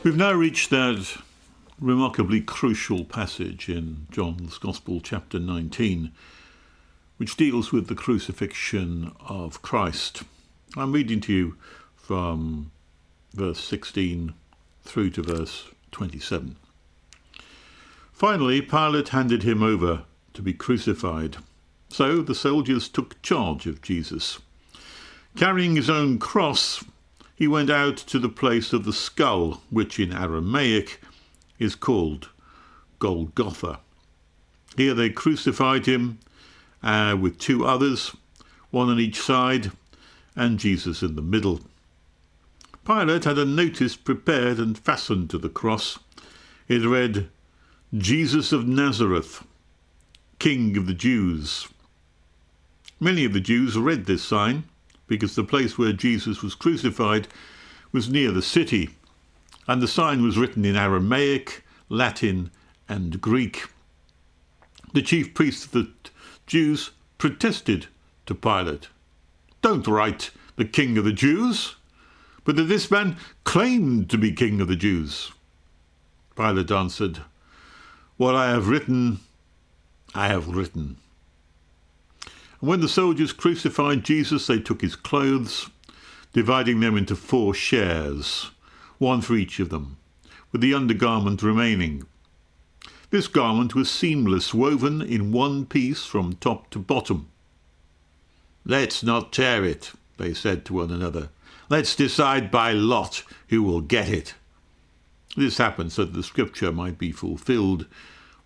We've now reached that remarkably crucial passage in John's Gospel, chapter 19, which deals with the crucifixion of Christ. I'm reading to you from verse 16 through to verse 27. Finally, Pilate handed him over to be crucified. So the soldiers took charge of Jesus. Carrying his own cross, he went out to the place of the skull, which in Aramaic is called Golgotha. Here they crucified him with two others, one on each side, and Jesus in the middle. Pilate had a notice prepared and fastened to the cross. It read, "Jesus of Nazareth, King of the Jews." Many of the Jews read this sign because the place where Jesus was crucified was near the city, and the sign was written in Aramaic, Latin, and Greek. The chief priests of the Jews protested to Pilate, "Don't write the King of the Jews, but that this man claimed to be King of the Jews." Pilate answered, "What I have written, I have written." And when the soldiers crucified Jesus, they took his clothes, dividing them into 4 shares, one for each of them, with the undergarment remaining. This garment was seamless, woven in one piece from top to bottom. "Let's not tear it," they said to one another. "Let's decide by lot who will get it." This happened so that the scripture might be fulfilled,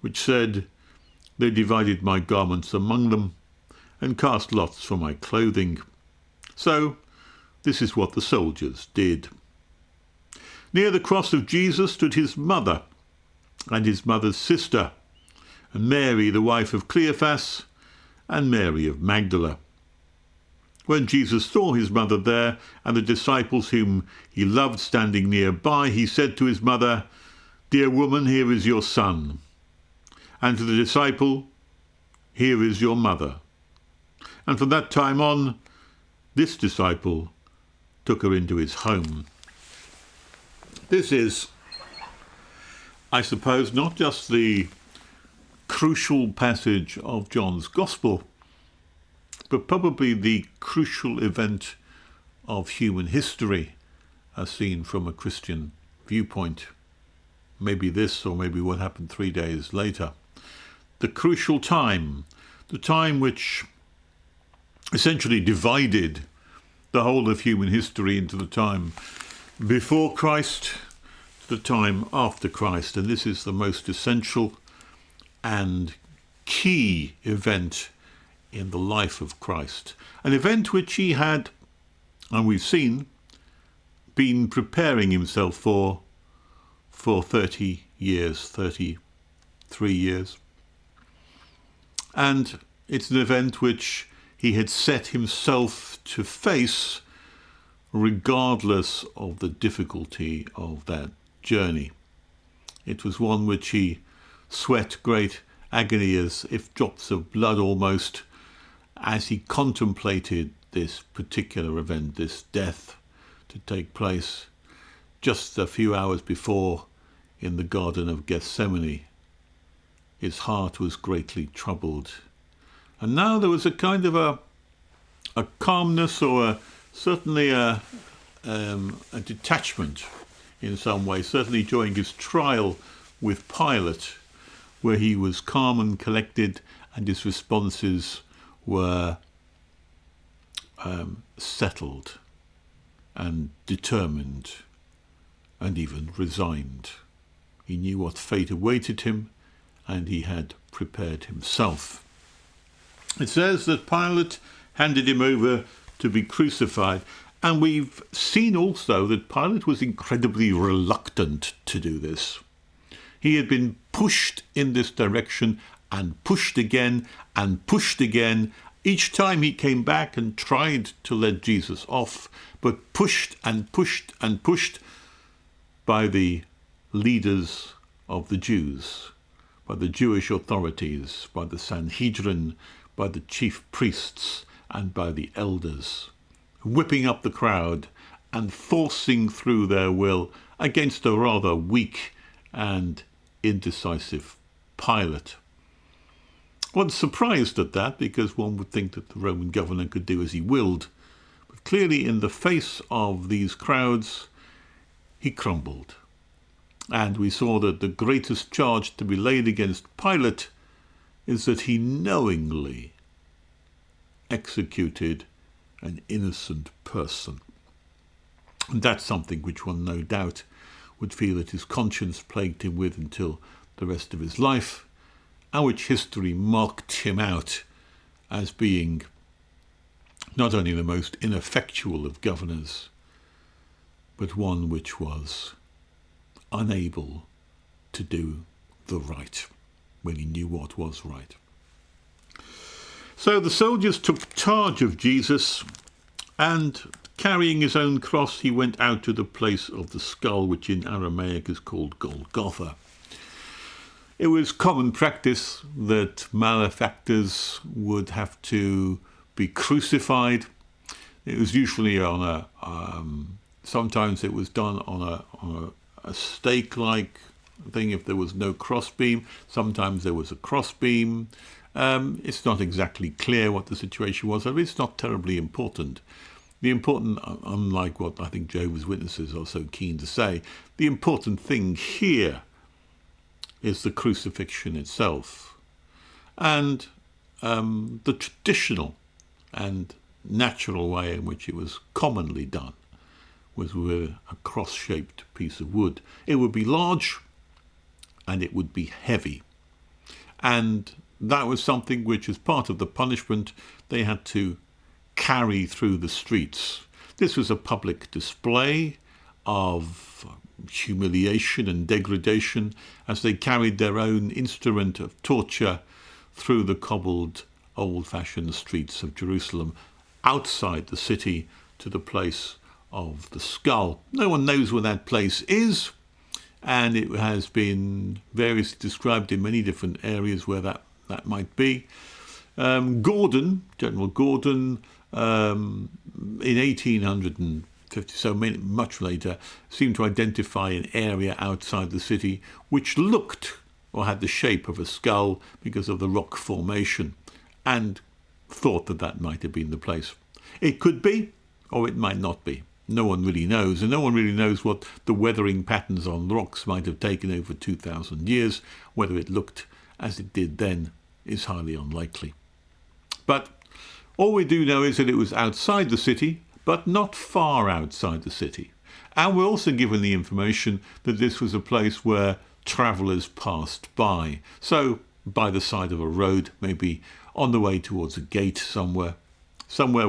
which said, "They divided my garments among them and cast lots for my clothing." So this is what the soldiers did. Near the cross of Jesus stood his mother and his mother's sister, and Mary, the wife of Cleophas, and Mary of Magdala. When Jesus saw his mother there and the disciples whom he loved standing nearby, he said to his mother, "Dear woman, here is your son." And to the disciple, "Here is your mother." And from that time on, this disciple took her into his home. This is, I suppose, not just the crucial passage of John's Gospel, but probably the crucial event of human history as seen from a Christian viewpoint. Maybe this, or maybe what happened 3 days later. The crucial time, the time which essentially divided the whole of human history into the time before Christ to the time after Christ. And this is the most essential and key event in the life of Christ. An event which he had, and we've seen, been preparing himself for 30 years, 33 years. And it's an event which he had set himself to face regardless of the difficulty of that journey. It was one which he sweat great agony, as if drops of blood almost, as he contemplated this particular event, this death to take place just a few hours before in the Garden of Gethsemane. His heart was greatly troubled. And now there was a kind of a calmness, or certainly a detachment in some way, certainly during his trial with Pilate, where he was calm and collected and his responses were settled and determined and even resigned. He knew what fate awaited him, and he had prepared himself. It says that Pilate handed him over to be crucified, and we've seen also that Pilate was incredibly reluctant to do this. He had been pushed in this direction and pushed again and pushed again. Each time he came back and tried to let Jesus off, but pushed and pushed and pushed by the leaders of the Jews, by the Jewish authorities, by the Sanhedrin, by the chief priests, and by the elders, whipping up the crowd and forcing through their will against a rather weak and indecisive Pilate. One's surprised at that, because one would think that the Roman governor could do as he willed. But clearly, in the face of these crowds, he crumbled. And we saw that the greatest charge to be laid against Pilate is that he knowingly executed an innocent person. And that's something which one no doubt would feel that his conscience plagued him with until the rest of his life, and which history marked him out as being not only the most ineffectual of governors, but one which was unable to do the right when he knew what was right. So the soldiers took charge of Jesus, and carrying his own cross, he went out to the place of the skull, which in Aramaic is called Golgotha. It was common practice that malefactors would have to be crucified. It was usually on sometimes it was done on a stake-like thing if there was no crossbeam. Sometimes there was a crossbeam. It's not exactly clear what the situation was, but it's not terribly important. The important, unlike what I think Jehovah's Witnesses are so keen to say, the important thing here is the crucifixion itself, and the traditional and natural way in which it was commonly done was with a cross-shaped piece of wood. It would be large and it would be heavy, and that was something which, as part of the punishment, they had to carry through the streets. This was a public display of humiliation and degradation as they carried their own instrument of torture through the cobbled, old-fashioned streets of Jerusalem, outside the city to the place of the skull. No one knows where that place is, and it has been variously described in many different areas where that might be. General Gordon, in 1850, so much later, seemed to identify an area outside the city which looked or had the shape of a skull because of the rock formation, and thought that that might have been the place. It could be, or it might not be. No one really knows, and no one really knows what the weathering patterns on rocks might have taken over 2,000 years. Whether it looked as it did then is highly unlikely. But all we do know is that it was outside the city, but not far outside the city. And we're also given the information that this was a place where travellers passed by. So by the side of a road, maybe on the way towards a gate somewhere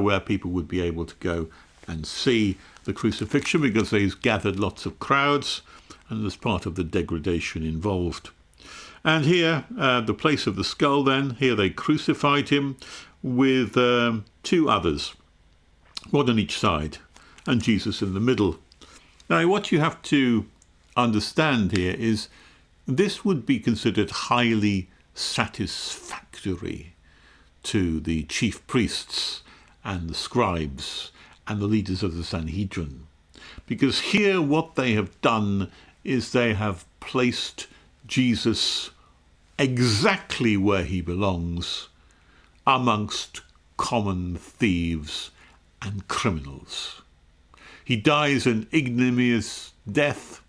where people would be able to go and see the crucifixion, because they've gathered lots of crowds and there's part of the degradation involved. And here, the place of the skull then, here they crucified him with two others, one on each side, and Jesus in the middle. Now, what you have to understand here is this would be considered highly satisfactory to the chief priests and the scribes and the leaders of the Sanhedrin, because here what they have done is they have placed Jesus exactly where he belongs, amongst common thieves and criminals. He dies an ignominious death,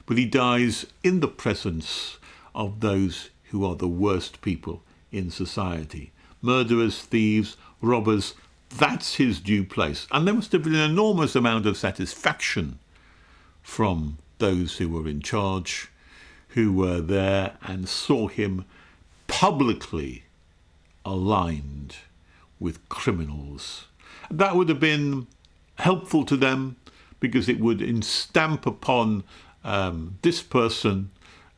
but he dies in the presence of those who are the worst people in society. Murderers, thieves, robbers, that's his due place. And there must have been an enormous amount of satisfaction from those who were in charge, who were there and saw him publicly aligned with criminals. That would have been helpful to them, because it would stamp upon this person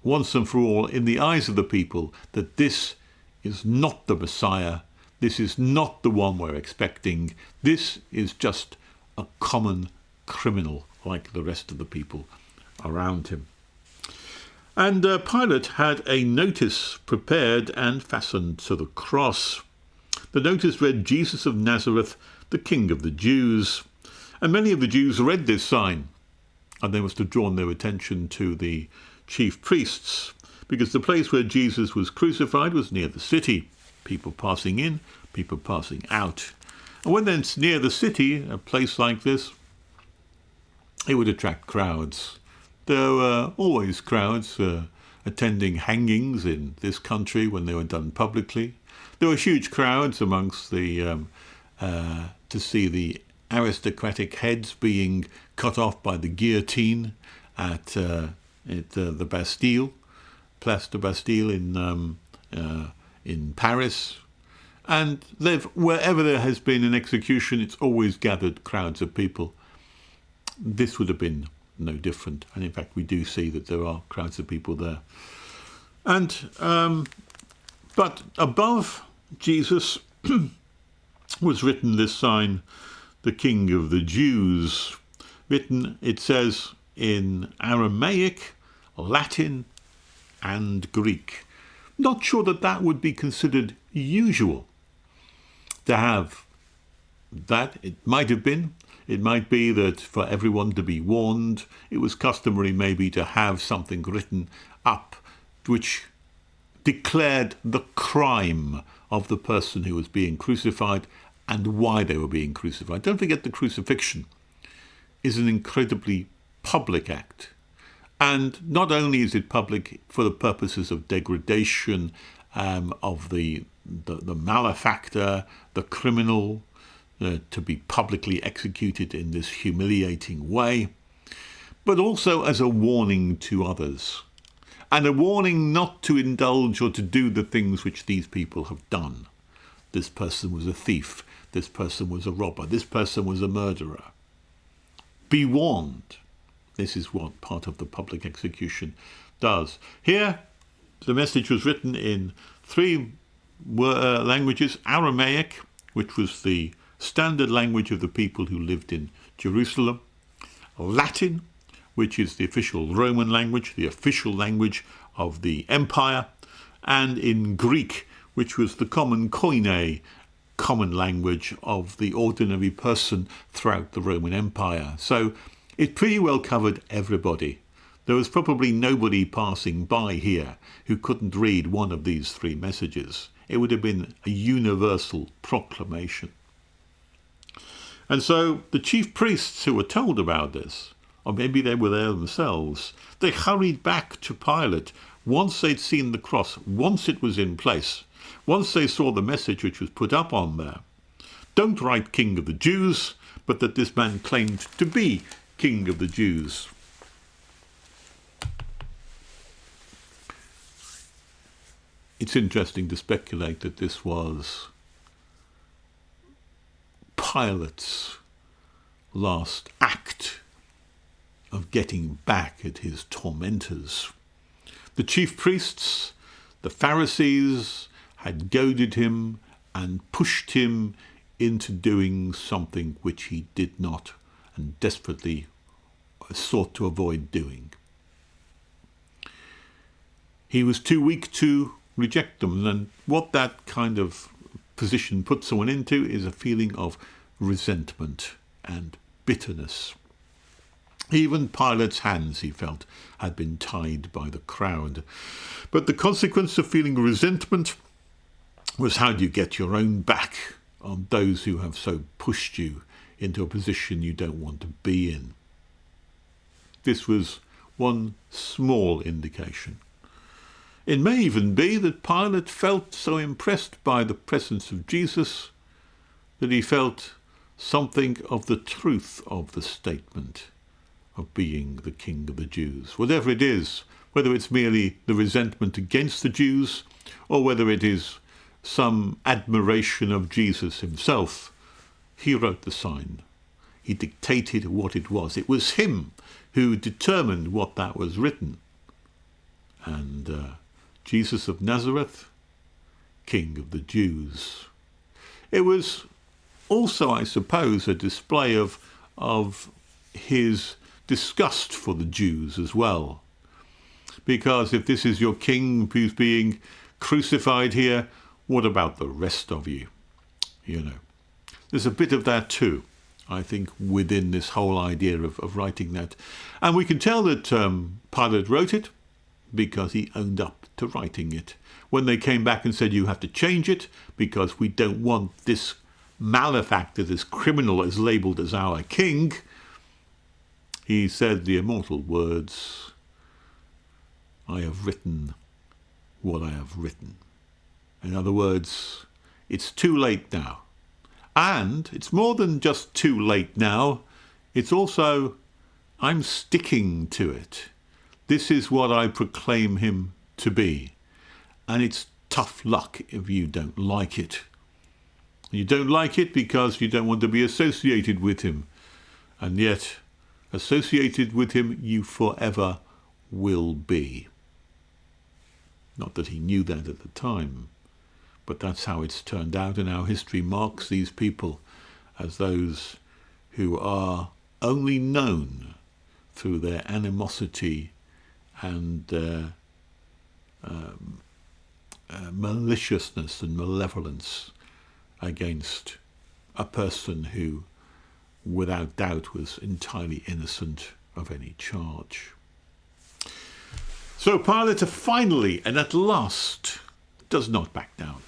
once and for all in the eyes of the people that this is not the Messiah, this is not the one we're expecting, this is just a common criminal like the rest of the people around him. And Pilate had a notice prepared and fastened to the cross. The notice read, "Jesus of Nazareth, the King of the Jews." And many of the Jews read this sign, and they must have drawn their attention to the chief priests, because the place where Jesus was crucified was near the city. People passing in, people passing out. And when they're near the city, a place like this, it would attract crowds. There were always crowds attending hangings in this country when they were done publicly. There were huge crowds amongst the to see the aristocratic heads being cut off by the guillotine at the Bastille, Place de Bastille in Paris. And wherever there has been an execution, it's always gathered crowds of people. This would have been no different. And in fact, we do see that there are crowds of people there. And but above Jesus was written this sign, the King of the Jews. Written, it says, in Aramaic, Latin, and Greek. Not sure that that would be considered usual to have that. It might have been. It might be that for everyone to be warned, it was customary maybe to have something written up which declared the crime of the person who was being crucified and why they were being crucified. Don't forget, the crucifixion is an incredibly public act. And not only is it public for the purposes of degradation of the malefactor, the criminal, to be publicly executed in this humiliating way, but also as a warning to others, and a warning not to indulge or to do the things which these people have done. This person was a thief. This person was a robber. This person was a murderer. Be warned. This is what part of the public execution does. Here, the message was written in three languages: Aramaic, which was the standard language of the people who lived in Jerusalem; Latin, which is the official Roman language, the official language of the empire; and in Greek, which was the common koine, common language of the ordinary person throughout the Roman Empire. So it pretty well covered everybody. There was probably nobody passing by here who couldn't read one of these three messages. It would have been a universal proclamation. And so the chief priests who were told about this, or maybe they were there themselves, they hurried back to Pilate once they'd seen the cross, once it was in place, once they saw the message which was put up on there. Don't write King of the Jews, but that this man claimed to be King of the Jews. It's interesting to speculate that this was Pilate's last act of getting back at his tormentors. The chief priests, the Pharisees, had goaded him and pushed him into doing something which he did not and desperately sought to avoid doing. He was too weak to reject them, and what that kind of position puts someone into is a feeling of resentment and bitterness. Even Pilate's hands, he felt, had been tied by the crowd. But the consequence of feeling resentment was, how do you get your own back on those who have so pushed you into a position you don't want to be in? This was one small indication. It may even be that Pilate felt so impressed by the presence of Jesus that he felt something of the truth of the statement of being the King of the Jews. Whatever it is, whether it's merely the resentment against the Jews or whether it is some admiration of Jesus himself, he wrote the sign. He dictated what it was. It was him who determined what that was written. And Jesus of Nazareth, King of the Jews. It was also, I suppose, a display of his disgust for the Jews as well. Because if this is your king who's being crucified here, what about the rest of you? You know, there's a bit of that too. I think, within this whole idea of writing that. And we can tell that Pilate wrote it because he owned up to writing it. When they came back and said, you have to change it because we don't want this malefactor, this criminal is labelled as our king, he said the immortal words, I have written what I have written. In other words, it's too late now. And it's more than just too late now. It's also, I'm sticking to it. This is what I proclaim him to be. And it's tough luck if you don't like it. You don't like it because you don't want to be associated with him. And yet, associated with him, you forever will be. Not that he knew that at the time, but that's how it's turned out, and our history marks these people as those who are only known through their animosity and maliciousness and malevolence against a person who, without doubt, was entirely innocent of any charge. So Pilate finally and at last does not back down.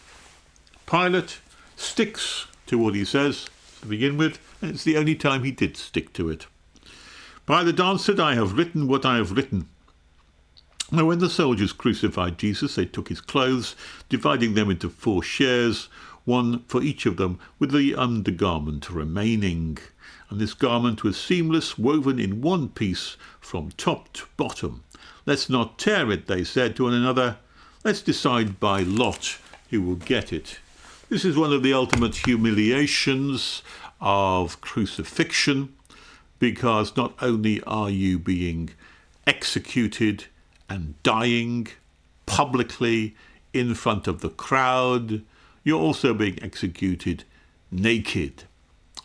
Pilate sticks to what he says to begin with, and it's the only time he did stick to it. Pilate answered, I have written what I have written. Now when the soldiers crucified Jesus, they took his clothes, dividing them into 4 shares, one for each of them, with the undergarment remaining. And this garment was seamless, woven in one piece from top to bottom. Let's not tear it, they said to one another. Let's decide by lot who will get it. This is one of the ultimate humiliations of crucifixion, because not only are you being executed and dying publicly in front of the crowd, you're also being executed naked.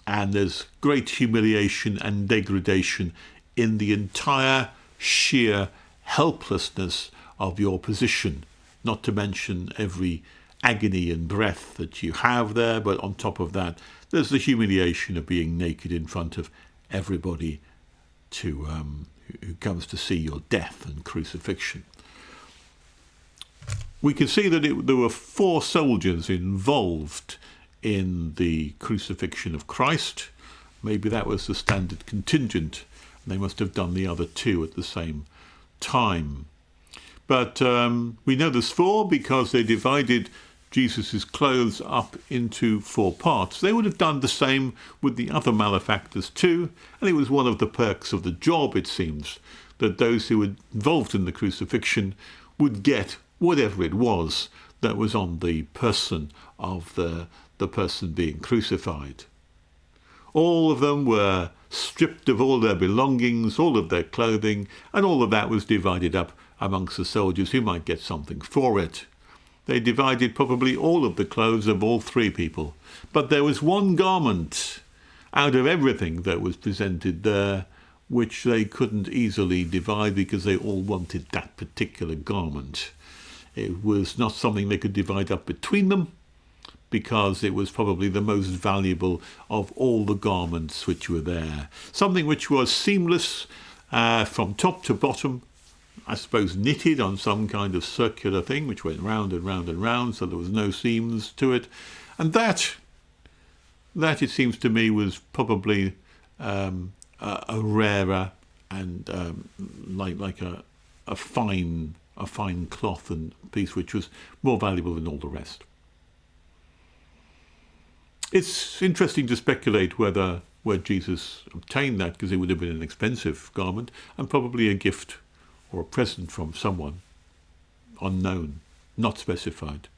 And there's great humiliation and degradation in the entire sheer helplessness of your position, not to mention every agony and breath that you have there, but on top of that, there's the humiliation of being naked in front of everybody who comes to see your death and crucifixion. We can see that there were 4 soldiers involved in the crucifixion of Christ. Maybe that was the standard contingent. They must have done the other 2 at the same time. But we know there's 4 because they divided Jesus' clothes up into 4 parts. They would have done the same with the other malefactors too, and it was one of the perks of the job, it seems, that those who were involved in the crucifixion would get whatever it was that was on the person of the person being crucified. All of them were stripped of all their belongings, all of their clothing, and all of that was divided up amongst the soldiers who might get something for it. They divided probably all of the clothes of all 3 people. But there was one garment out of everything that was presented there which they couldn't easily divide because they all wanted that particular garment. It was not something they could divide up between them because it was probably the most valuable of all the garments which were there. Something which was seamless from top to bottom, I suppose knitted on some kind of circular thing which went round and round and round, so there was no seams to it. And that it seems to me was probably a rarer and like a fine cloth and piece which was more valuable than all the rest. It's interesting to speculate where Jesus obtained that, because it would have been an expensive garment and probably a gift or a present from someone unknown, not specified.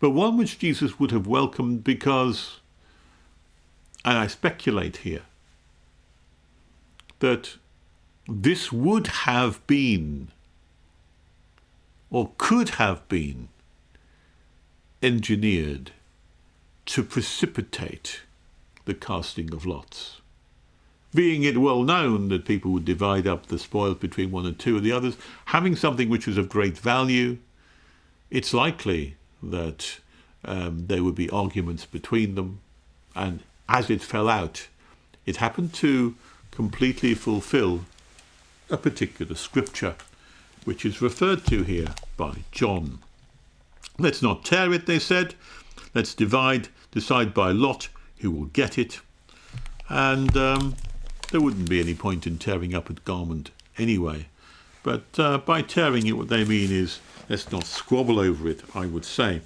But one which Jesus would have welcomed because, and I speculate here, that this would have been, or could have been, engineered to precipitate the casting of lots. Being it well known that people would divide up the spoils between 1 and 2 of the others, having something which was of great value, it's likely that there would be arguments between them, and as it fell out, it happened to completely fulfill a particular scripture, which is referred to here by John. Let's not tear it, they said. Let's decide by lot who will get it. And there wouldn't be any point in tearing up a garment anyway. But by tearing it, what they mean is let's not squabble over it, I would say.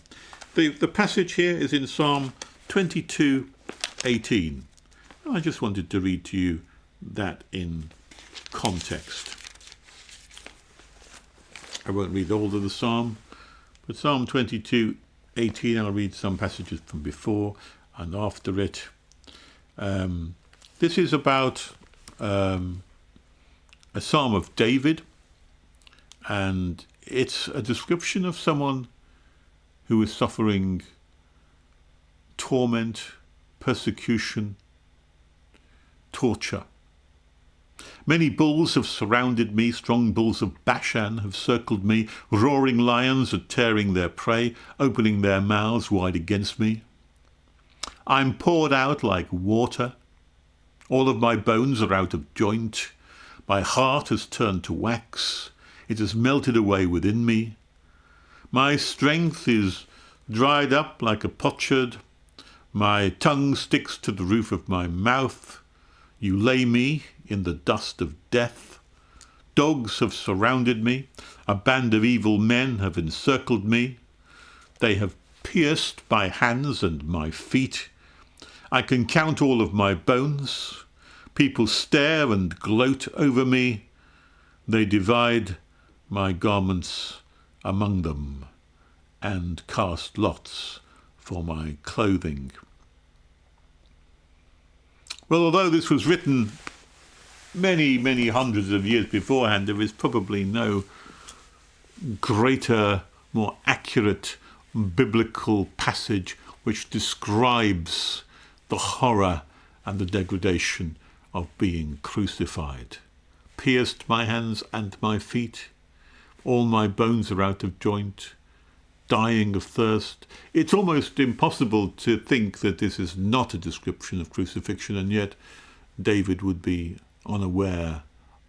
The passage here is in Psalm 22:18. I just wanted to read to you that in context. I won't read all of the psalm, but Psalm 22:18, I'll read some passages from before and after it. This is about a psalm of David, and it's a description of someone who is suffering torment, persecution, torture. Many bulls have surrounded me, strong bulls of Bashan have circled me, roaring lions are tearing their prey, opening their mouths wide against me. I'm poured out like water. All of my bones are out of joint. My heart has turned to wax. It has melted away within me. My strength is dried up like a potsherd. My tongue sticks to the roof of my mouth. You lay me in the dust of death. Dogs have surrounded me. A band of evil men have encircled me. They have pierced my hands and my feet. I can count all of my bones. People stare and gloat over me. They divide my garments among them and cast lots for my clothing. Well, although this was written many, many hundreds of years beforehand, there is probably no greater, more accurate biblical passage which describes the horror and the degradation of being crucified. Pierced my hands and my feet. All my bones are out of joint. Dying of thirst. It's almost impossible to think that this is not a description of crucifixion, and yet David would be unaware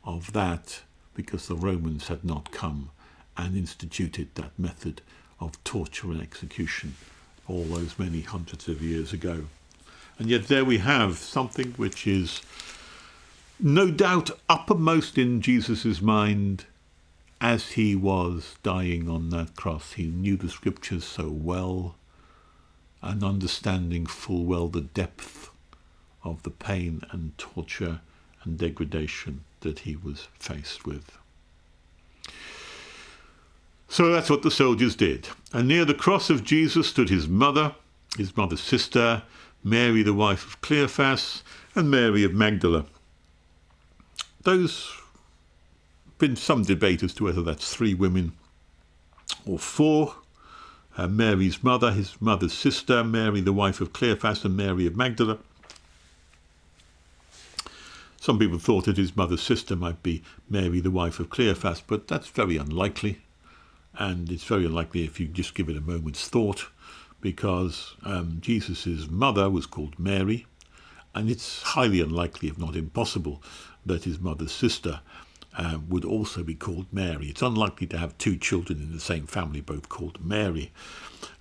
of that because the Romans had not come and instituted that method of torture and execution all those many hundreds of years ago. And yet there we have something which is no doubt uppermost in Jesus' mind as he was dying on that cross. He knew the scriptures so well, and understanding full well the depth of the pain and torture and degradation that he was faced with. So that's what the soldiers did. And near the cross of Jesus stood his mother's sister, Mary, the wife of Cleophas, and Mary of Magdala. There's been some debate as to whether that's 3 women or 4. Mary's mother, his mother's sister, Mary, the wife of Cleophas, and Mary of Magdala. Some people thought that his mother's sister might be Mary, the wife of Cleophas, but that's very unlikely. And it's very unlikely if you just give it a moment's thought, because Jesus' mother was called Mary, and it's highly unlikely, if not impossible, that his mother's sister would also be called Mary. It's unlikely to have 2 children in the same family both called Mary.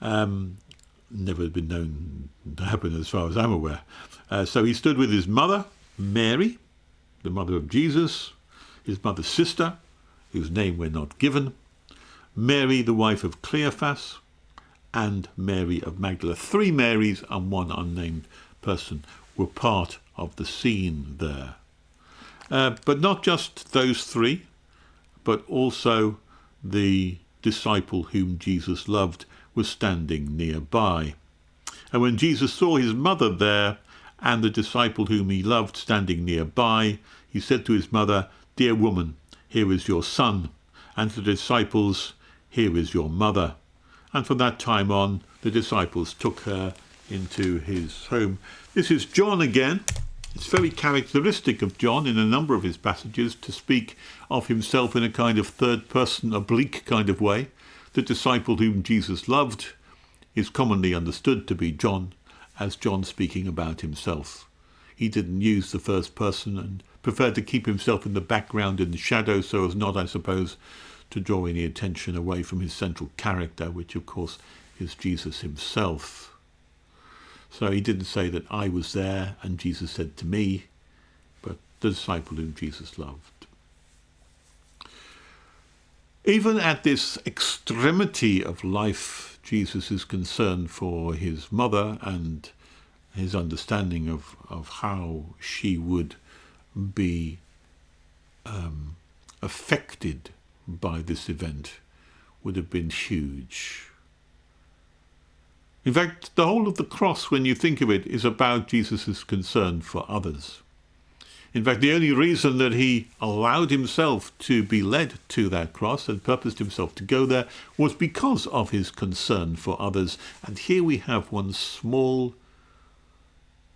Never been known to happen as far as I'm aware. So he stood with his mother, Mary, the mother of Jesus, his mother's sister, whose name we're not given, Mary, the wife of Cleophas, and Mary of Magdala. 3 Marys and 1 unnamed person were part of the scene there. But not just those 3, but also the disciple whom Jesus loved was standing nearby. And when Jesus saw his mother there and the disciple whom he loved standing nearby, he said to his mother, "Dear woman, here is your son," and to the disciples, "Here is your mother." And from that time on, the disciples took her into his home. This is John again. It's very characteristic of John in a number of his passages to speak of himself in a kind of third-person, oblique kind of way. The disciple whom Jesus loved is commonly understood to be John, as John speaking about himself. he didn't use the first person and preferred to keep himself in the background in the shadow so as not, I suppose, to draw any attention away from his central character, which of course is Jesus himself. So he didn't say that I was there and Jesus said to me, but the disciple whom Jesus loved. Even at this extremity of life, Jesus is concerned for his mother and his understanding of how she would be affected by this event would have been huge. In fact, the whole of the cross, when you think of it, is about Jesus' concern for others. In fact, the only reason that he allowed himself to be led to that cross and purposed himself to go there was because of his concern for others. And here we have one small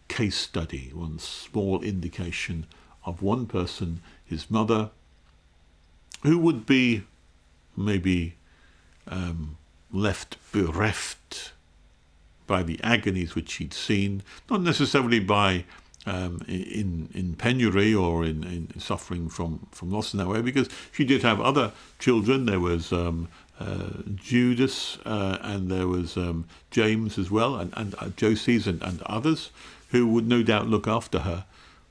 case study, one small indication of one person, his mother, who would be maybe left bereft by the agonies which she'd seen, not necessarily by in penury or in suffering from loss in that way, because she did have other children. There was Judas and there was James as well, and Joses and others who would no doubt look after her.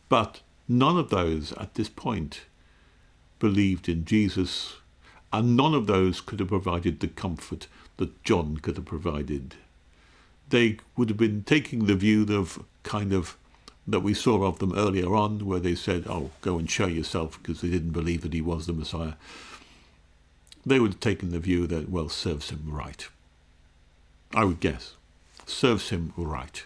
But none of those at this point believed in Jesus, and none of those could have provided the comfort that John could have provided. They would have been taking the view of that we saw of them earlier on, where they said, oh, go and show yourself, because they didn't believe that he was the Messiah. They would have taken the view that, well, serves him right. I would guess. Serves him right.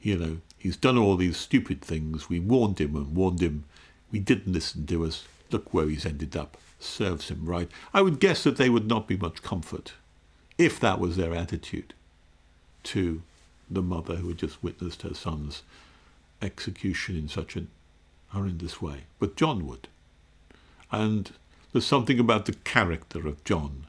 You know, he's done all these stupid things. We warned him and warned him. We didn't listen to us. Look where he's ended up. Serves him right. I would guess that they would not be much comfort if that was their attitude to the mother who had just witnessed her son's execution in such a horrendous way. But John would. And there's something about the character of John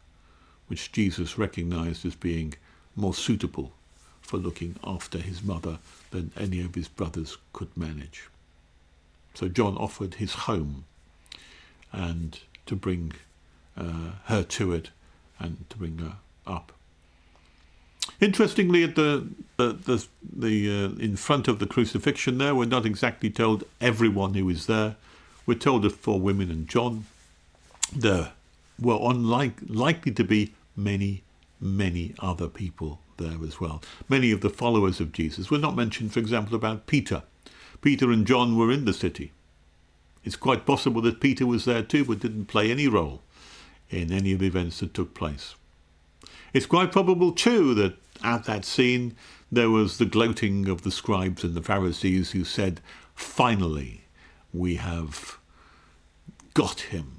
which Jesus recognized as being more suitable for looking after his mother than any of his brothers could manage. So John offered his home and to bring her to it and to bring her up. Interestingly, at in front of the crucifixion there, we're not exactly told everyone who is there. We're told of 4 women and John. There were likely to be many, many other people there as well. Many of the followers of Jesus were not mentioned, for example, about Peter. Peter and John were in the city. It's quite possible that Peter was there too, but didn't play any role in any of the events that took place. It's quite probable too that at that scene there was the gloating of the scribes and the Pharisees who said, finally, we have got him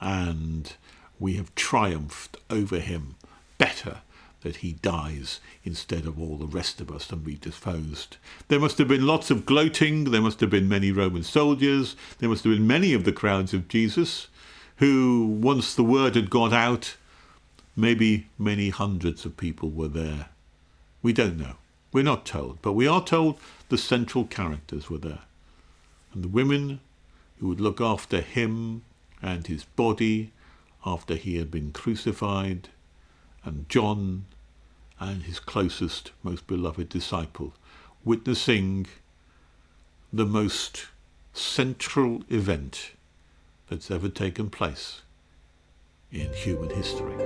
and we have triumphed over him. Better that he dies instead of all the rest of us and be disposed. There must have been lots of gloating. There must have been many Roman soldiers. There must have been many of the crowds of Jesus who, once the word had got out, maybe many hundreds of people were there. We don't know. We're not told. But we are told the central characters were there. And the women who would look after him and his body after he had been crucified, and John and his closest, most beloved disciple, witnessing the most central event that's ever taken place in human history.